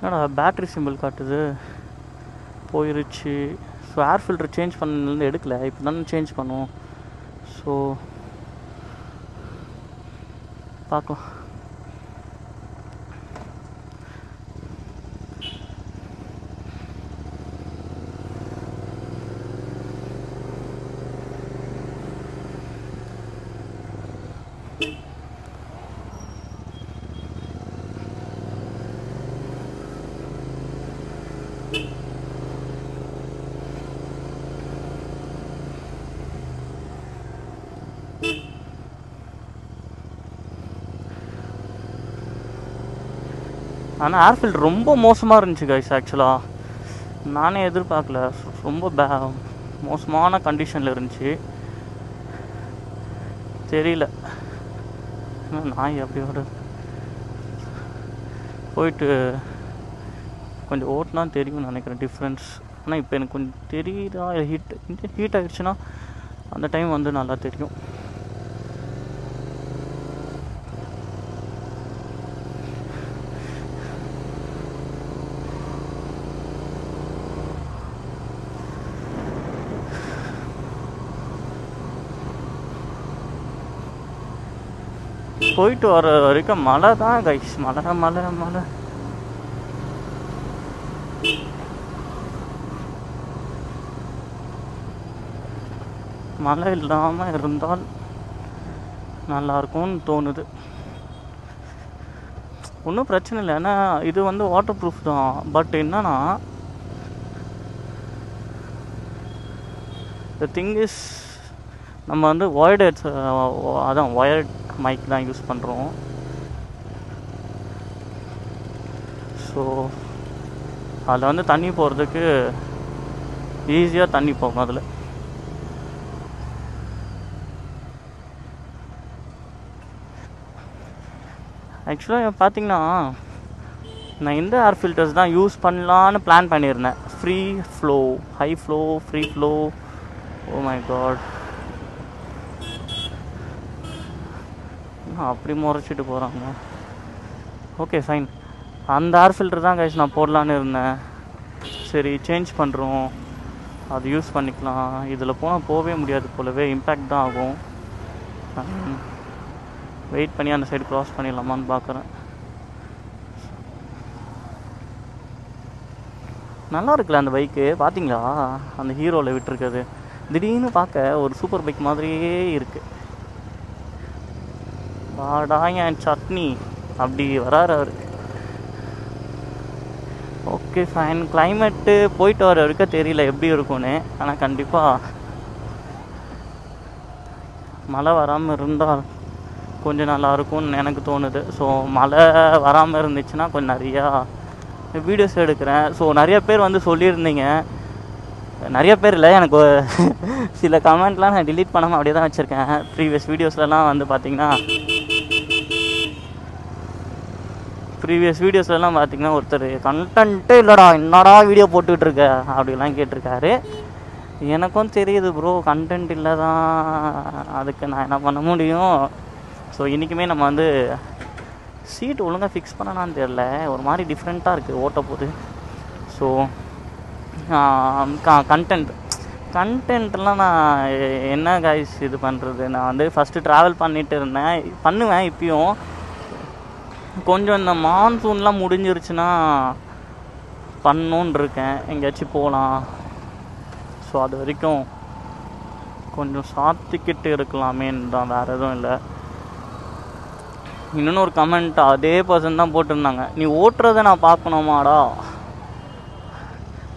என்னடா battery simple காட்டுது, போயிருச்சு. ஸோ ஏர் ஃபில்டர் சேஞ்ச் பண்ணலேருந்து எடுக்கல, இப்போ தானே சேஞ்ச் பண்ணுவோம். ஸோ பார்க்கலாம். ஆனால் ஏர் ஃபில்டர் ரொம்ப மோசமாக இருந்துச்சு கைஸ். ஆக்சுவலாக நானே எதிர்பார்க்கல, ரொம்ப மோசமான கண்டிஷனில் இருந்துச்சு. தெரியல நாய் அப்படி வருது. போயிட்டு கொஞ்சம் ஓட்டினா தெரியும்னு நினைக்கிறேன் டிஃப்ரென்ஸ். ஆனால் இப்போ எனக்கு கொஞ்சம் தெரியுதா, ஹீட் ஆகிடுச்சுன்னா அந்த டைம் வந்து நல்லா தெரியும். போயிட்டு வர வரைக்கும் மழை தான் கைஸ், மழை மழை மழை. மழை இல்லாமல் இருந்தால் நல்லாயிருக்கும்னு தோணுது. ஒன்றும் பிரச்சனை இல்லை, ஏன்னா இது வந்து வாட்டர் ப்ரூஃப் தான். பட் என்னன்னா த திங் இஸ், நம்ம வந்து ஒயர்ட் மைக் தான் யூஸ் பண்ணுறோம். ஸோ அதில் வந்து தண்ணி போகிறதுக்கு ஈஸியாக தண்ணி போகும் அதில். ஆக்சுவலாக பார்த்தீங்கன்னா நான் இந்த ஏர் ஃபில்டர்ஸ் தான் யூஸ் பண்ணலான்னு பிளான் பண்ணியிருந்தேன். Free flow, high flow, free flow. Oh my God, அப்படி முறைச்சிட்டு போகிறாங்க. ஓகே ஃபைன், அந்த ஏர் ஃபில்டர் தான் கைஸ் நான் போடலான்னு இருந்தேன். சரி சேஞ்ச் பண்ணுறோம், அது யூஸ் பண்ணிக்கலாம். இதில் போனால் போகவே முடியாது போலவே, இம்பேக்ட் தான் ஆகும். வெயிட் பண்ணி அந்த சைடு க்ராஸ் பண்ணிடலாமான்னு பார்க்குறேன். நல்லா இருக்குல்ல அந்த பைக்கு, பார்த்தீங்களா? அந்த ஹீரோவில் விட்டுருக்குது திடீர்னு பார்க்க ஒரு சூப்பர் பைக் மாதிரியே இருக்குது. வாடா என் சட்னி அப்படி வராரு அவர். ஓகே ஃபைன், கிளைமேட்டு போயிட்டு வர வரைக்கும் தெரியல எப்படி இருக்கும்னு. ஆனால் கண்டிப்பாக மழை வராமல் இருந்தால் கொஞ்சம் நல்லாயிருக்கும்னு எனக்கு தோணுது. ஸோ மழை வராமல் இருந்துச்சுன்னா கொஞ்சம் நிறையா வீடியோஸ் எடுக்கிறேன். ஸோ நிறைய பேர் வந்து சொல்லியிருந்தீங்க, நிறைய பேர் இல்லை, எனக்கு சில கமெண்ட்லாம் நான் டிலீட் பண்ணாமல் அப்படியே தான் வச்சுருக்கேன். ப்ரீவியஸ் வீடியோஸ்லலாம் வந்து பார்த்திங்கன்னா ஒருத்தர் கண்டென்ட்டே இல்லைடா என்னடா வீடியோ போட்டுக்கிட்டு இருக்க அப்படிலாம் கேட்டிருக்காரு. எனக்கும் தெரியுது ப்ரோ, கண்டென்ட் இல்லை தான், அதுக்கு நான் என்ன பண்ண முடியும். ஸோ இன்றைக்குமே நம்ம வந்து சீட் ஒழுங்காக ஃபிக்ஸ் பண்ணனான்னு தெரில, ஒரு மாதிரி டிஃப்ரெண்ட்டாக இருக்குது ஓட்ட போது. ஸோ கண்டென்ட்லாம் நான் என்ன கைஸ் இது பண்ணுறது, நான் வந்து ஃபஸ்ட்டு ட்ராவல் பண்ணுவேன். இப்பயும் கொஞ்சம் இந்த மான்சூன்லாம் முடிஞ்சிருச்சுன்னா பண்ணணுன்னு இருக்கேன், எங்கேயாச்சும் போகலாம். ஸோ அது வரைக்கும் கொஞ்சம் சாத்திக்கிட்டு இருக்கலாமேன்னு தான், வேறு எதுவும் இல்லை. இன்னொன்று ஒரு கமெண்ட் அதே பர்சன் தான் போட்டிருந்தாங்க, நீ ஓட்டுறதை நான் பார்க்கணுமாடா,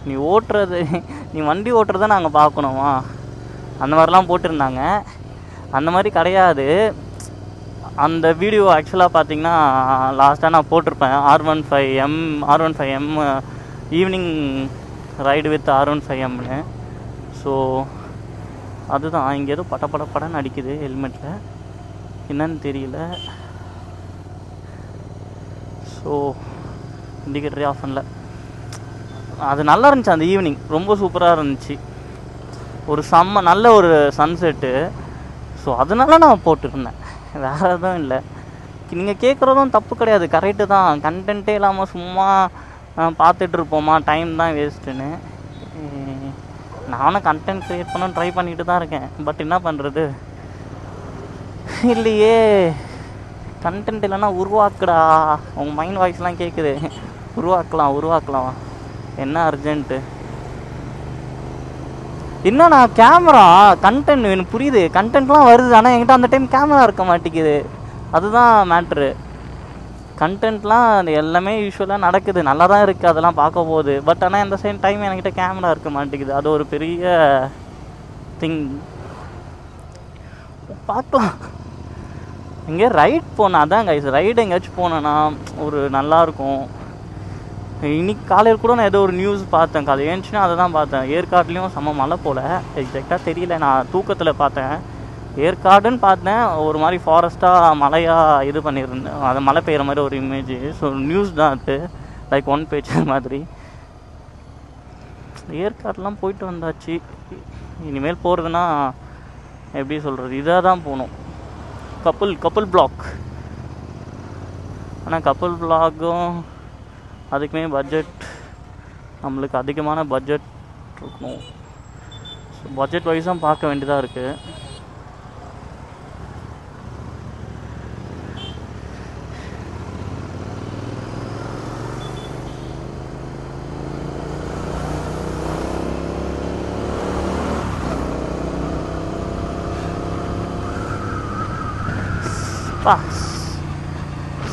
நீ வண்டி ஓட்டுறதை நாங்கள் பார்க்கணுமா, அந்த மாதிரிலாம் போட்டிருந்தாங்க. அந்த மாதிரி கிடையாது. அந்த வீடியோ ஆக்சுவலாக பார்த்தீங்கன்னா லாஸ்ட்டாக நான் போட்டிருப்பேன், R15M ஈவினிங் ரைடு வித் R15Mனு. ஸோ அதுதான், இங்கே ஏதோ படன்னு அடிக்குது ஹெல்மெட்டில், என்னன்னு தெரியல. ஸோ இண்டிகேட்டரே ஆஃப் பண்ணல. அது நல்லா இருந்துச்சு, அந்த ஈவினிங் ரொம்ப சூப்பராக இருந்துச்சு, ஒரு நல்ல ஒரு சன்செட்டு. ஸோ அதனால நான் போட்டுருந்தேன், வேறு எதுவும் இல்லை. நீங்கள் கேட்குறதும் தப்பு கிடையாது, கரெக்டு தான். கண்டென்ட்டே இல்லாமல் சும்மா பார்த்துட்ருப்போமா, டைம் தான் வேஸ்ட்டுன்னு. நானும் கண்டென்ட் க்ரியேட் பண்ண ட்ரை பண்ணிட்டு தான் இருக்கேன். பட் என்ன பண்ணுறது, இல்லையே கண்டென்ட் இல்லைன்னா உருவாக்குடா. உங்கள் மைண்ட் வாய்ஸ்லாம் கேட்குது, உருவாக்கலாம் என்ன அர்ஜென்ட்டு. என்னண்ணா கேமரா கண்டென்ட் எனக்கு புரியுது, கண்டென்ட்லாம் வருது, ஆனால் என்கிட்ட அந்த டைம் கேமரா இருக்க மாட்டேங்குது. அதுதான் மேட்ரு. கண்டென்ட்லாம் எல்லாமே யூஸ்வலாக நடக்குது, நல்லா தான் இருக்குது, அதெல்லாம் பார்க்க போகுது. பட் ஆனால் இந்த சேம் டைம் என்கிட்ட கேமரா இருக்க மாட்டேங்குது. அது ஒரு பெரிய திங். பார்க்கலாம், எங்கேயா ரைட் போனேன். அதான் கைஸ், ரைடு எங்கேயாச்சும் போனேன்னா ஒரு நல்லாயிருக்கும். இன்னைக்கு காலையில் கூட நான் ஏதோ ஒரு நியூஸ் பார்த்தேன், அது ஏன்ச்சுன்னா அதை தான் பார்த்தேன். ஏற்காட்லேயும் செம்ம மழை போல், எக்ஸாக்டாக தெரியல, நான் தூக்கத்தில் பார்த்தேன். ஏற்காடுன்னு பார்த்தேன், ஒரு மாதிரி ஃபாரஸ்ட்டாக மழையாக இது பண்ணியிருந்தேன், அது மழை பெய்கிற மாதிரி ஒரு இமேஜ். ஸோ நியூஸ் தான் அது, லைக் ஒன் பேஜ் மாதிரி. ஏற்காடுலாம் போயிட்டு வந்தாச்சு. இனிமேல் போகிறதுனா எப்படி சொல்கிறது, இதாக தான் போகணும், கப்புள் பிளாக். ஆனால் கப்புள் பிளாக்கும் அதுக்குமே பட்ஜெட், நம்மளுக்கு அதிகமான பட்ஜெட் இருக்கணும். ஸோ பட்ஜெட் வைஸாக பார்க்க வேண்டியதாக இருக்குது.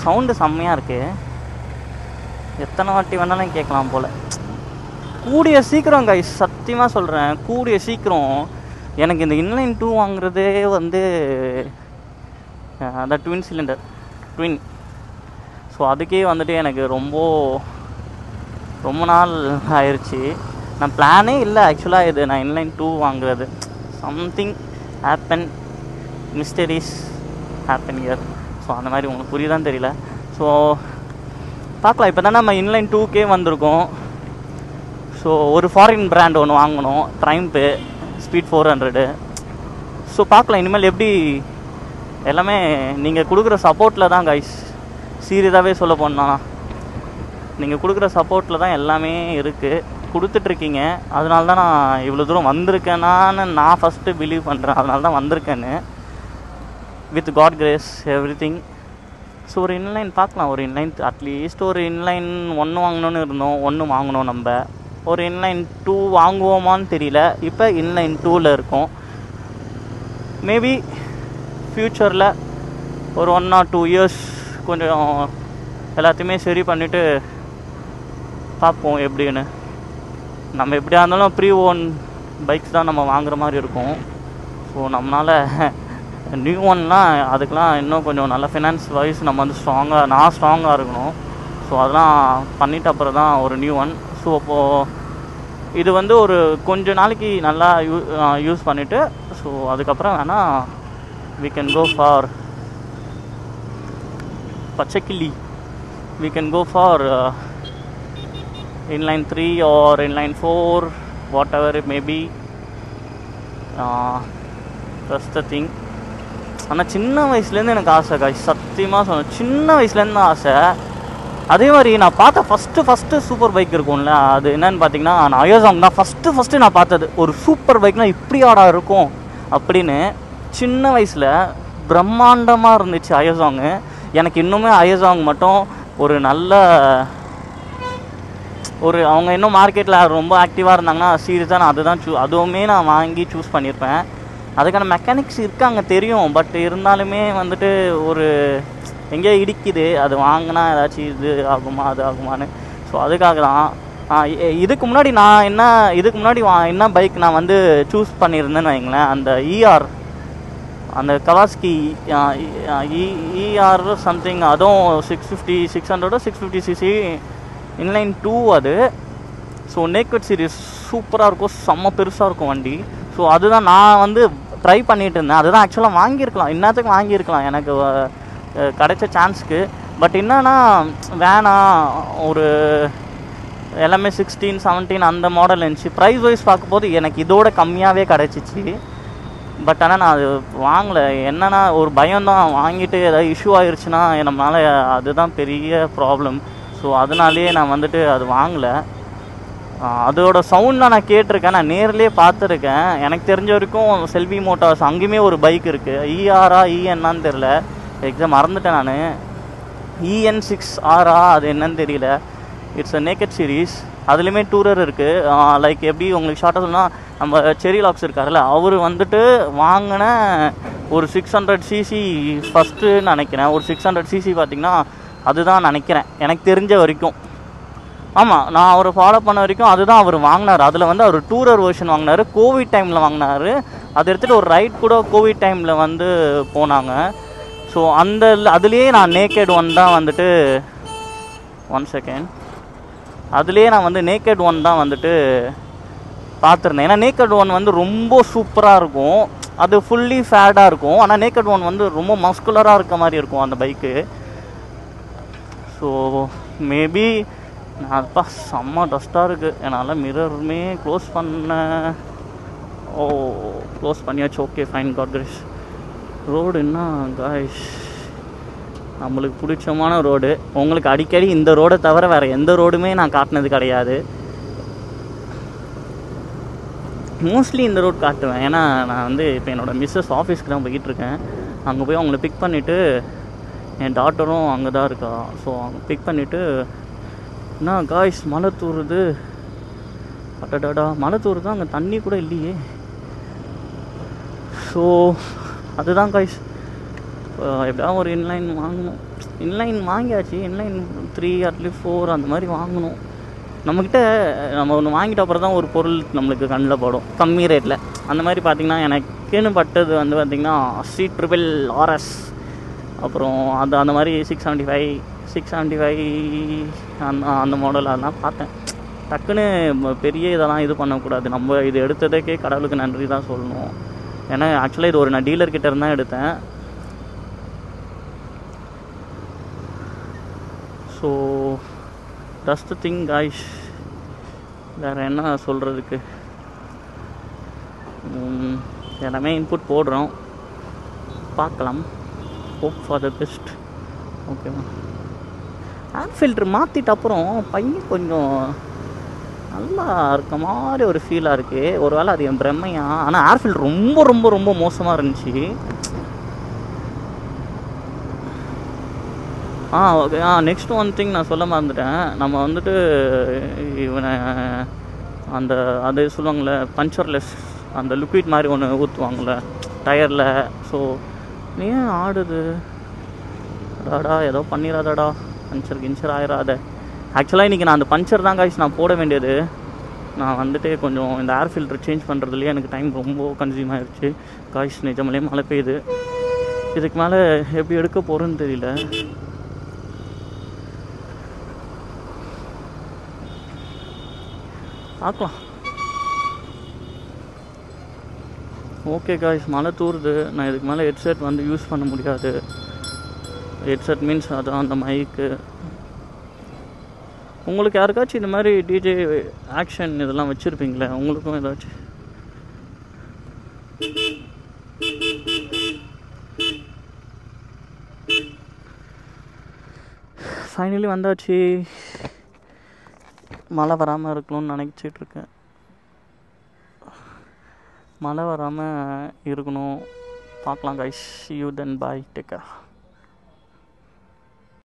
சவுண்டு செம்மையாக இருக்குது, எத்தனை வாட்டி வேணாலும் கேட்கலாம் போல். கூடிய சீக்கிரம் கைஸ், சத்தியமாக சொல்கிறேன், கூடிய சீக்கிரம் எனக்கு இந்த இன்லைன் 2 வாங்குறதே வந்து அந்த ட்வின். ஸோ அதுக்கே வந்துட்டு எனக்கு ரொம்ப நாள் ஆயிடுச்சு. நான் பிளானே இல்லை ஆக்சுவலாக இது நான் இன்லைன் 2 வாங்குறது. Something happen, mysteries happen year. So அந்த மாதிரி உங்களுக்கு புரியுதான்னு தெரியல. ஸோ பார்க்கலாம். இப்போ தானே நம்ம இன்லைன் 2K வந்திருக்கோம். ஸோ ஒரு ஃபாரின் பிராண்ட் ஒன்று வாங்கணும், ட்ரைம்ப்பு ஸ்பீட் 400. ஸோ பார்க்கலாம் இனிமேல் எப்படி. எல்லாமே நீங்கள் கொடுக்குற சப்போர்ட்டில் தான் கைஸ், சீரியஸாகவே சொல்ல போனால் நீங்கள் கொடுக்குற சப்போர்ட்டில் தான் எல்லாமே இருக்குது, கொடுத்துட்ருக்கீங்க. அதனால தான் நான் இவ்வளோ தூரம் வந்திருக்கேனான்னு நான் ஃபஸ்ட்டு பிலீவ் பண்ணுறேன். அதனால தான் வந்திருக்கேன்னு, with God grace everything. So ஒரு இன்லைன் பார்க்கலாம், ஒரு இன்லைன் அட்லீஸ்ட் ஒரு இன்லைன் 1 வாங்கணுன்னு இருந்தோம், 1 வாங்கினோம். நம்ம ஒரு இன்லைன் 2 வாங்குவோமான்னு தெரியல. இப்போ இன்லைன் 2ல் இருக்கோம். மேபி ஃப்யூச்சரில் ஒரு 1 or 2 years கொஞ்சம் எல்லாத்தையுமே சரி பண்ணிவிட்டு பார்ப்போம் எப்படின்னு. நம்ம எப்படியா இருந்தாலும் ப்ரீ ஓன் பைக்ஸ் தான் நம்ம வாங்குகிற மாதிரி இருக்கும். ஸோ நம்மளால் நியூ ஒன்லாம் அதுக்கெலாம் இன்னும் கொஞ்சம் நல்ல ஃபினான்ஸ் வைஸ் நம்ம வந்து ஸ்ட்ராங்காக இருக்கணும். ஸோ அதெல்லாம் பண்ணிவிட்டு அப்புறம் தான் ஒரு நியூ ஒன். ஸோ அப்போது இது வந்து ஒரு கொஞ்சம் நாளைக்கு நல்லா யூஸ் பண்ணிவிட்டு, ஸோ அதுக்கப்புறம் வேணால் we can go for பச்சைக்கிளி, we can go for inline 3 or inline 4, whatever it may be. That's the thing. ஆனால் சின்ன வயசுலேருந்து எனக்கு ஆசை காய், சத்தியமாக சொன்னேன், சின்ன வயசுலேருந்து தான் ஆசை. அதே மாதிரி நான் பார்த்த ஃபஸ்ட்டு சூப்பர் பைக் இருக்கும்ல, அது என்னென்னு பார்த்தீங்கன்னா நான் அயோசாங் தான் ஃபஸ்ட்டு நான் பார்த்தது. ஒரு சூப்பர் பைக்னால் இப்படி ஆடா இருக்கும் அப்படின்னு சின்ன வயசில் பிரம்மாண்டமாக இருந்துச்சு அயோசாங்கு. எனக்கு இன்னுமே அயோசாங் மட்டும் ஒரு நல்ல அவங்க இன்னும் மார்க்கெட்டில் ரொம்ப ஆக்டிவாக இருந்தாங்கன்னா சீரியஸாக நான் அதுதான் அதுவுமே நான் வாங்கி சூஸ் பண்ணியிருப்பேன். அதுக்கான மெக்கானிக்ஸ் இருக்காங்க தெரியும், பட் இருந்தாலுமே வந்துட்டு ஒரு எங்கேயோ இடிக்குது, அது வாங்கினா ஏதாச்சும் இது ஆகுமா அது ஆகுமான்னு. ஸோ அதுக்காக தான் இதுக்கு முன்னாடி என்ன பைக் நான் வந்து சூஸ் பண்ணியிருந்தேன்னு வைங்களேன், அந்த இஆர், அந்த கவாஸ்கி இஆர் சம்திங், அதுவும் 650cc இன்லைன் 2 அது. ஸோ நேக்கட் சீரிஸ் சூப்பராக இருக்கும், செம்ம பெருசாக இருக்கும் வண்டி. ஸோ அதுதான் நான் வந்து ட்ரை பண்ணிகிட்டு இருந்தேன். அதுதான் ஆக்சுவலாக வாங்கியிருக்கலாம், இன்னத்துக்கு வாங்கியிருக்கலாம் எனக்கு கிடைச்ச சான்ஸ்க்கு. பட் என்னன்னா வேணாம், ஒரு எல்லாமே 16, 17 அந்த மாடல் இருந்துச்சு. ப்ரைஸ் வைஸ் பார்க்கும்போது எனக்கு இதோட கம்மியாகவே கிடச்சிச்சு. பட் ஆனால் நான் அது வாங்கலை. என்னென்னா ஒரு பயம்தான், வாங்கிட்டு ஏதாவது இஷ்யூ ஆகிருச்சுன்னா நம்மளால், அதுதான் பெரிய ப்ராப்ளம். ஸோ அதனாலேயே நான் வந்துட்டு அது வாங்கலை. அதோட சவுண்ட்லாம் நான் கேட்டிருக்கேன், நான் நேர்லேயே பார்த்துருக்கேன். எனக்கு தெரிஞ்ச வரைக்கும் செல்வி மோட்டார்ஸ் அங்கேயுமே ஒரு பைக் இருக்குது. இஆரா இஎன்னான்னு தெரில, எக்ஸாம் மறந்துட்டேன் நான். EN6R அது என்னன்னு தெரியல. It's a naked series. அதுலேயுமே டூரர் இருக்குது. லைக் எப்படி உங்களுக்கு ஷார்ட்டாக சொன்னால், நம்ம செரி லாக்ஸ் இருக்கார்ல, அவர் வந்துட்டு வாங்கின ஒரு 600cc ஃபஸ்ட்டு நினைக்கிறேன். ஒரு 600cc பார்த்திங்கன்னா அதுதான் நினைக்கிறேன் எனக்கு தெரிஞ்ச வரைக்கும். ஆமாம், நான் அவரை ஃபாலோ பண்ண வரைக்கும் அதுதான் அவர் வாங்கினார். அதில் வந்து அவர் டூரர் வெர்ஷன் வாங்கினார், கோவிட் டைமில் வாங்கினார். அதை எடுத்துகிட்டு ஒரு ரைட் கூட கோவிட் டைமில் வந்து போனாங்க. ஸோ அதுலேயே நான் நேக்கட் ஒன் தான் வந்துட்டு 1 செகண்ட் அதுலேயே நான் வந்து நேக்கட் ஒன் தான் வந்துட்டு பார்த்துருந்தேன். ஏன்னா நேக்கட் ஒன் வந்து ரொம்ப சூப்பராக இருக்கும், அது ஃபுல்லி ஃபேடாக இருக்கும். ஆனால் நேக்கட் ஒன் வந்து ரொம்ப மஸ்குலராக இருக்க மாதிரி இருக்கும் அந்த பைக்கு. ஸோ மேபி நான் அப்பா செம்ம டஸ்ட்டாக இருக்குது. என்னால் மிரருமே க்ளோஸ் பண்ணியாச்சு. Okay fine, God grace. Road என்ன காய்ஸ், நம்மளுக்கு பிடிச்சமான ரோடு. உங்களுக்கு அடிக்கடி இந்த ரோடை தவிர வேறு எந்த ரோடுமே நான் காட்டினது கிடையாது. மோஸ்ட்லி இந்த ரோட் காட்டுவேன். ஏன்னா நான் வந்து இப்போ என்னோடய மிஸ்ஸஸ் ஆஃபீஸ்க்கு தான் போய்கிட்டுருக்கேன். அங்கே போய் அவங்கள பிக் பண்ணிவிட்டு, என் டாட்டரும் அங்கே தான் இருக்கா. ஸோ அவங்க பிக் பண்ணிவிட்டு, என்ன காய்ஸ் மழை தூருது, அட்டடாடா மழை தூருது, அங்கே தண்ணி கூட இல்லையே. ஸோ அதுதான் காய்ஸ், எப்படியா ஒரு இன்லைன் வாங்கணும். இன்லைன் வாங்கியாச்சு, இன்லைன் 3 அட்லீஸ்ட் 4 அந்த மாதிரி வாங்கணும். நம்மக்கிட்ட நம்ம ஒன்று வாங்கிட்ட அப்புறம் தான் ஒரு பொருள் நம்மளுக்கு கண்ணில் படும் கம்மி ரேட்டில். அந்த மாதிரி பார்த்திங்கன்னா எனக்குன்னு பட்டது வந்து பார்த்திங்கன்னா C6RS, அப்புறம் அந்த மாதிரி 675 அந்த மாடல் அதெல்லாம் பார்த்தேன். டக்குன்னு பெரிய இதெல்லாம் இது பண்ணக்கூடாது. நம்ம இது எடுத்ததுக்கே கடவுளுக்கு நன்றி தான் சொல்லணும். ஏன்னா ஆக்சுவலாக இது நான் டீலர்கிட்ட இருந்தால் எடுத்தேன். So that's the thing guys. வேறு என்ன சொல்கிறதுக்கு, எல்லாமே இன்புட் போடுறோம், பார்க்கலாம். Hope for the best. ஓகேவா, ஏர் ஃபில்ட்ரு மாற்றிட்ட அப்புறம் பையன் கொஞ்சம் நல்லா இருக்க மாதிரி ஒரு ஃபீலாக இருக்குது. ஒரு வேளை அது என் பிரம்மையா. ஆனால் ஏர் ஃபில்ட்ரு ரொம்ப ரொம்ப ரொம்ப மோசமாக இருந்துச்சு. ஓகே. நெக்ஸ்ட் ஒன் திங் நான் சொல்ல மறந்துட்டேன். நம்ம வந்துட்டு இவனை அது சொல்லுவாங்கள்ல பஞ்சர்லெஸ், அந்த லிக்விட் மாதிரி ஒன்று ஊற்றுவாங்கள்ல டயரில். ஸோ நீ ஏன் ஆடுது அடாடா, ஏதோ பண்ணிடாதடா, பஞ்சர் ஆயிடாத. ஆக்சுவலாக இன்றைக்கி நான் அந்த பஞ்சர் தான் காய்ச்சி நான் போட வேண்டியது. நான் வந்துட்டு கொஞ்சம் இந்த ஏர் ஃபில்ட்ரு சேஞ்ச் பண்ணுறதுலேயே எனக்கு டைம் ரொம்ப கன்சியூம் ஆகிடுச்சு காய்ஸ். நிஜமாலே மழை பெய்யுது. இதுக்கு மேலே எப்படி எடுக்க போகிறேன்னு தெரியல. பார்க்கலாம். ஓகே காய்ஸ், மழை தூருது. நான் இதுக்கு மேலே ஹெட்செட் வந்து யூஸ் பண்ண முடியாது. ஹெட்செட் மீன்ஸ் அதான் அந்த மைக்கு. உங்களுக்கு யாருக்காச்சும் இந்த மாதிரி டிஜே ஆக்ஷன் இதெல்லாம் வச்சுருப்பீங்களே, உங்களுக்கும் ஏதாச்சும் ஃபைனலி வந்தாச்சு. மழை வராமல் இருக்கணும்னு நினச்சிட்ருக்கேன். மழை வராமல் இருக்கணும். பார்க்கலாம் guys. See you then, bye, take care.